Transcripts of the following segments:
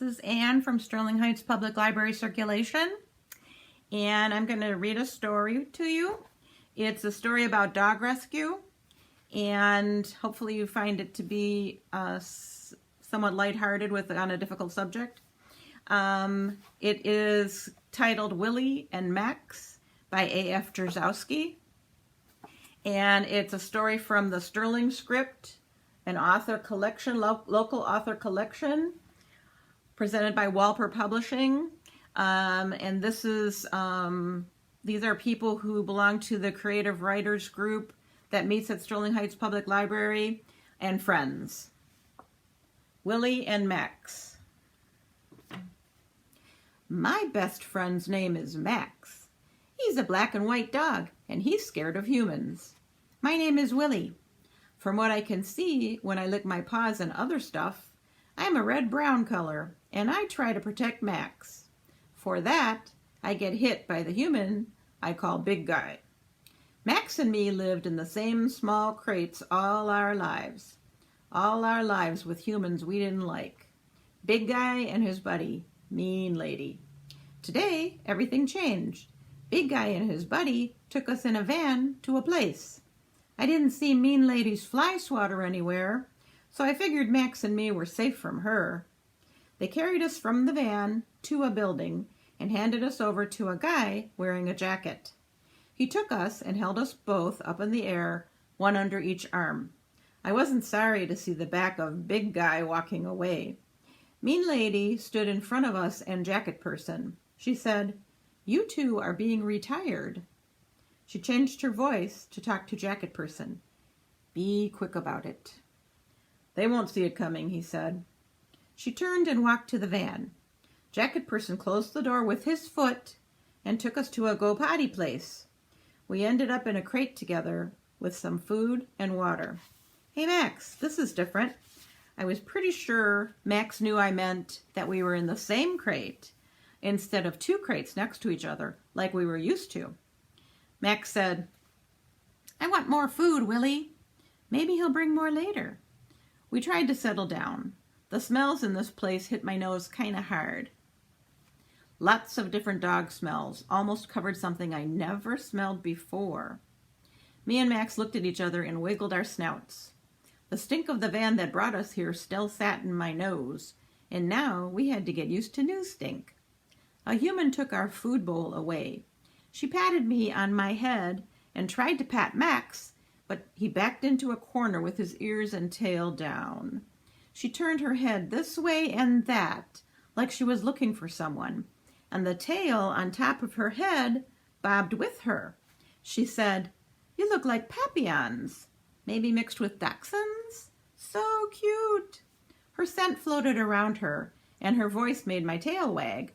is Anne from Sterling Heights Public Library Circulation, and I'm going to read a story to you. It's a story about dog rescue, and hopefully you find it to be somewhat lighthearted on a difficult subject. It is titled Willie and Max by A.F. Dzerzowski, and it's a story from the Sterling Script, an author collection, local author collection, presented by Walper Publishing. And this is, these are people who belong to the creative writers group that meets at Sterling Heights Public Library and friends. Willie and Max. My best friend's name is Max. He's a black and white dog, and he's scared of humans. My name is Willie. From what I can see when I lick my paws and other stuff, I'm a red-brown color, and I try to protect Max. For that, I get hit by the human I call Big Guy. Max and me lived in the same small crates all our lives with humans we didn't like. Big Guy and his buddy, Mean Lady. Today, everything changed. Big Guy and his buddy took us in a van to a place. I didn't see Mean Lady's fly swatter anywhere, so I figured Max and me were safe from her. They carried us from the van to a building and handed us over to a guy wearing a jacket. He took us and held us both up in the air, one under each arm. I wasn't sorry to see the back of Big Guy walking away. Mean Lady stood in front of us and Jacket Person. She said, "You two are being retired." She changed her voice to talk to Jacket Person. "Be quick about it." "They won't see it coming," he said. She turned and walked to the van. Jacket Person closed the door with his foot and took us to a go-potty place. We ended up in a crate together with some food and water. "Hey, Max, this is different." I was pretty sure Max knew I meant that we were in the same crate instead of two crates next to each other like we were used to. Max said, "I want more food, Willie. Maybe he'll bring more later." We tried to settle down. The smells in this place hit my nose kind of hard. Lots of different dog smells almost covered something I never smelled before. Me and Max looked at each other and wiggled our snouts. The stink of the van that brought us here still sat in my nose, and now we had to get used to new stink. A human took our food bowl away. She patted me on my head and tried to pat Max, but he backed into a corner with his ears and tail down. She turned her head this way and that, like she was looking for someone, and the tail on top of her head bobbed with her. She said, "You look like papillons, maybe mixed with dachshunds? So cute." Her scent floated around her, and her voice made my tail wag.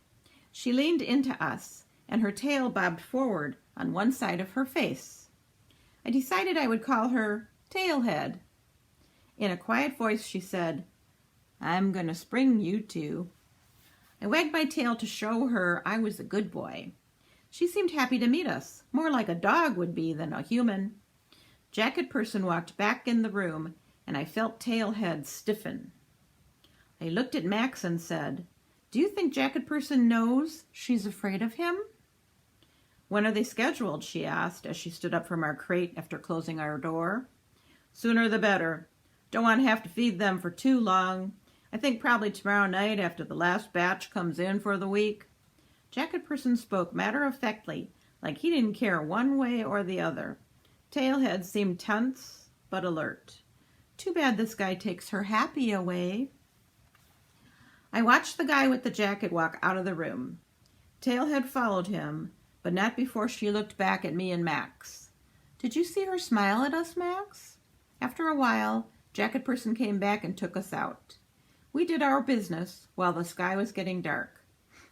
She leaned into us, and her tail bobbed forward on one side of her face. I decided I would call her Tailhead. In a quiet voice she said, "I'm going to spring you two." I wagged my tail to show her I was a good boy. She seemed happy to meet us, more like a dog would be than a human. Jacket Person walked back in the room, and I felt Tailhead stiffen. I looked at Max and said, "Do you think Jacket Person knows she's afraid of him?" "When are they scheduled?" she asked as she stood up from our crate after closing our door. "Sooner the better. Don't want to have to feed them for too long. I think probably tomorrow night after the last batch comes in for the week." Jacket Person spoke matter-of-factly, like he didn't care one way or the other. Tailhead seemed tense but alert. Too bad this guy takes her happy away. I watched the guy with the jacket walk out of the room. Tailhead followed him, but not before she looked back at me and Max. "Did you see her smile at us, Max?" After a while, Jacket Person came back and took us out. We did our business while the sky was getting dark.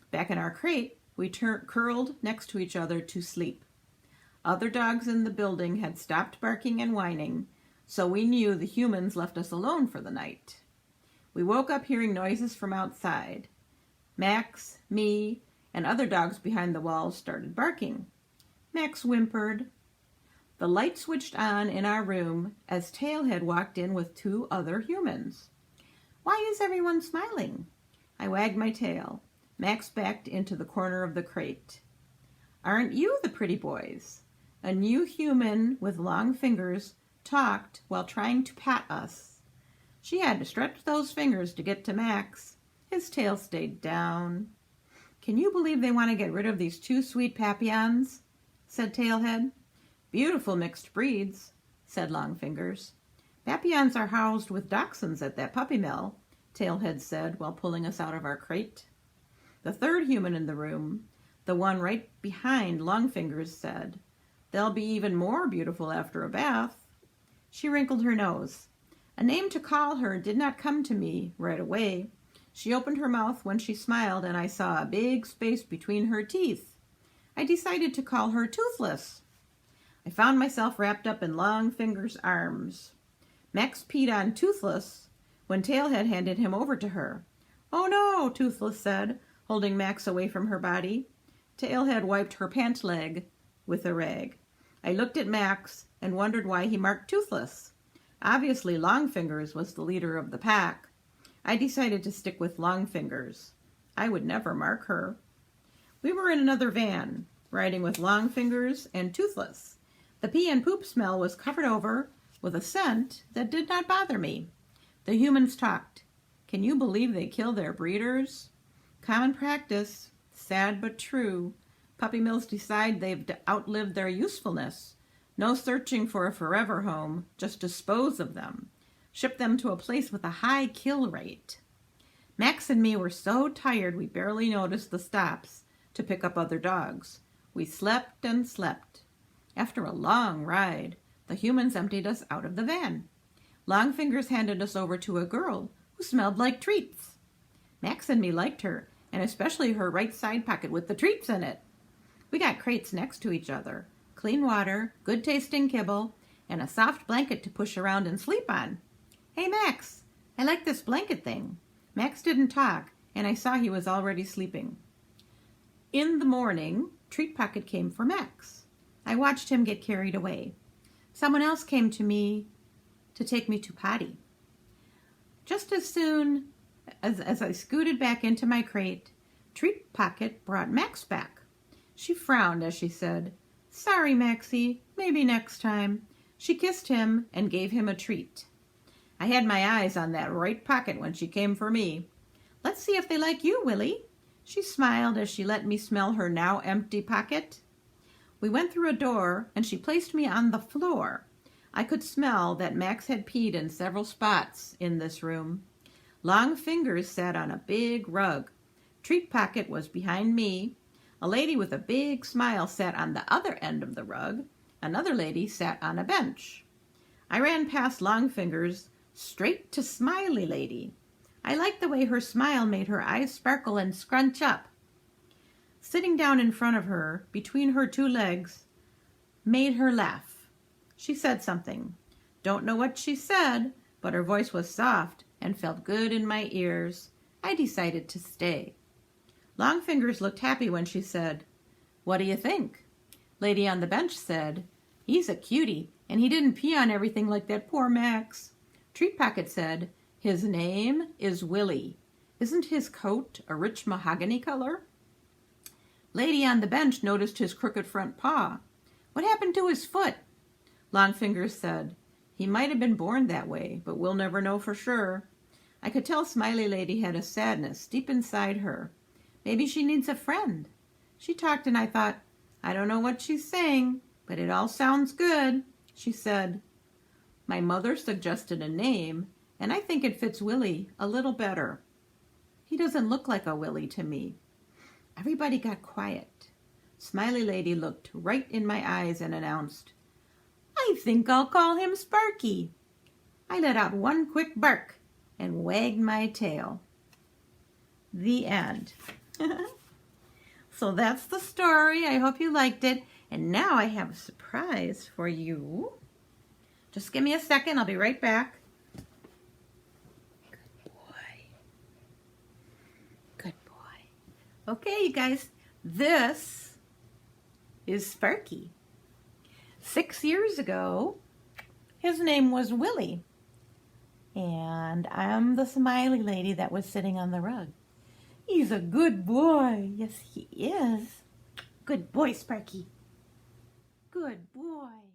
Back in our crate, we curled next to each other to sleep. Other dogs in the building had stopped barking and whining, so we knew the humans left us alone for the night. We woke up hearing noises from outside. Max, me, and other dogs behind the walls started barking. Max whimpered. The light switched on in our room as Tailhead walked in with two other humans. "Why is everyone smiling?" I wagged my tail. Max backed into the corner of the crate. Aren't you the pretty boys? A new human with long fingers talked while trying to pat us. She had to stretch those fingers to get to Max. His tail stayed down. Can you believe they want to get rid of these two sweet Papillons? Said Tailhead. Beautiful mixed breeds, said Longfingers. Papillons are housed with dachshunds at that puppy mill, Tailhead said while pulling us out of our crate. The third human in the room, the one right behind Longfingers, said, They'll be even more beautiful after a bath. She wrinkled her nose. A name to call her did not come to me right away. She opened her mouth when she smiled, and I saw a big space between her teeth. I decided to call her Toothless. I found myself wrapped up in Longfinger's arms. Max peed on Toothless when Tailhead handed him over to her. Oh no, Toothless said, holding Max away from her body. Tailhead wiped her pant leg with a rag. I looked at Max and wondered why he marked Toothless. Obviously, Longfingers was the leader of the pack. I decided to stick with Longfingers. I would never mark her. We were in another van, riding with Longfingers and Toothless. The pee and poop smell was covered over with a scent that did not bother me. The humans talked. Can you believe they kill their breeders? Common practice, sad but true. Puppy mills decide they've outlived their usefulness. No searching for a forever home, just dispose of them. Ship them to a place with a high kill rate. Max and me were so tired we barely noticed the stops to pick up other dogs. We slept and slept. After a long ride, the humans emptied us out of the van. Longfingers handed us over to a girl who smelled like treats. Max and me liked her, and especially her right side pocket with the treats in it. We got crates next to each other, clean water, good-tasting kibble, and a soft blanket to push around and sleep on. Hey, Max, I like this blanket thing. Max didn't talk, and I saw he was already sleeping. In the morning, Treat Pocket came for Max. I watched him get carried away. Someone else came to me to take me to potty. Just as soon as I scooted back into my crate, Treat Pocket brought Max back. She frowned as she said, Sorry, Maxie, maybe next time. She kissed him and gave him a treat. I had my eyes on that right pocket when she came for me. Let's see if they like you, Willie. She smiled as she let me smell her now empty pocket. We went through a door, and she placed me on the floor. I could smell that Max had peed in several spots in this room. Longfingers sat on a big rug. Treat Pocket was behind me. A lady with a big smile sat on the other end of the rug. Another lady sat on a bench. I ran past Longfingers straight to Smiley Lady. I liked the way her smile made her eyes sparkle and scrunch up. Sitting down in front of her, between her two legs, made her laugh. She said something. Don't know what she said, but her voice was soft and felt good in my ears. I decided to stay. Longfingers looked happy when she said, What do you think? Lady on the bench said, He's a cutie, and he didn't pee on everything like that poor Max. Treat Pocket said, His name is Willie. Isn't his coat a rich mahogany color? Lady on the bench noticed his crooked front paw. What happened to his foot? Longfingers said, He might have been born that way, but we'll never know for sure. I could tell Smiley Lady had a sadness deep inside her. Maybe she needs a friend. She talked and I thought, I don't know what she's saying, but it all sounds good. She said, My mother suggested a name, and I think it fits Willie a little better. He doesn't look like a Willie to me. Everybody got quiet. Smiley Lady looked right in my eyes and announced, I think I'll call him Sparky. I let out one quick bark and wagged my tail. The end. So that's the story. I hope you liked it. And now I have a surprise for you. Just give me a second. I'll be right back. Good boy. Good boy. Okay, you guys. This is Sparky. 6 years ago, his name was Willie. And I'm the Smiley Lady that was sitting on the rug. He's a good boy. Yes, he is. Good boy, Sparky. Good boy.